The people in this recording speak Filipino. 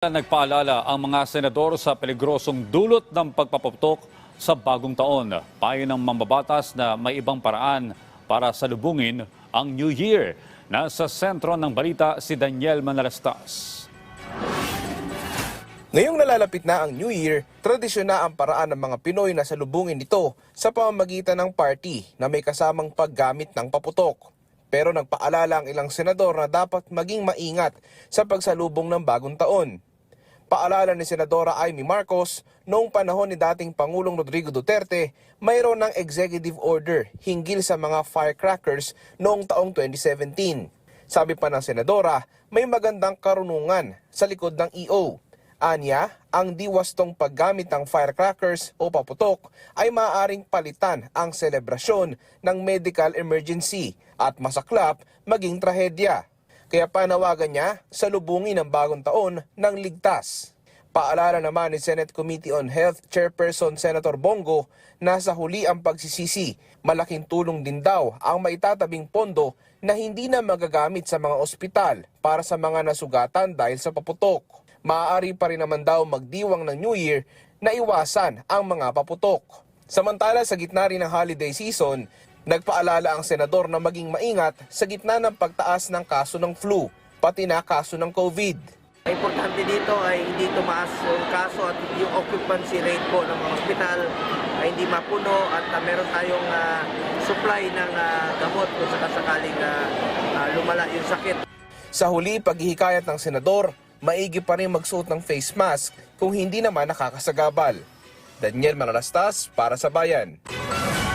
Nagpaalala ang mga senador sa peligrosong dulot ng pagpaputok sa bagong taon. Payo ng mambabatas na may ibang paraan para salubungin ang New Year. Nasa sentro ng balita si Daniel Manalastas. Ngayong nalalapit na ang New Year, tradisyon na ang paraan ng mga Pinoy na salubungin ito sa pamamagitan ng party na may kasamang paggamit ng paputok. Pero nagpaalala ang ilang senador na dapat maging maingat sa pagsalubong ng bagong taon. Paalala ni Senadora Amy Marcos, noong panahon ni dating Pangulong Rodrigo Duterte, mayroon ng executive order hinggil sa mga firecrackers noong taong 2017. Sabi pa ng Senadora, may magandang karunungan sa likod ng EO. Anya, ang diwastong paggamit ng firecrackers o paputok ay maaaring palitan ang selebrasyon ng medical emergency at masaklap maging trahedya. Kaya panawagan niya salubungin ang bagong taon ng ligtas. Paalala naman ni Senate Committee on Health Chairperson Senator Bongo na sa huli ang pagsisisi, malaking tulong din daw ang maitatabing pondo na hindi na magagamit sa mga ospital para sa mga nasugatan dahil sa paputok. Maaari pa rin naman daw magdiwang ng New Year na iwasan ang mga paputok. Samantala sa gitna rin ng holiday season, nagpaalala ang senador na maging maingat sa gitna ng pagtaas ng kaso ng flu, pati na kaso ng COVID. Importante dito ay hindi tumaas yung kaso at yung occupancy rate po ng mga ospital ay hindi mapuno at meron tayong supply ng gamot kung sakasakaling lumala yung sakit. Sa huli, paghihikayat ng senador, maigi pa rin magsuot ng face mask kung hindi naman nakakasagabal. Daniel Manalastas para sa Bayan.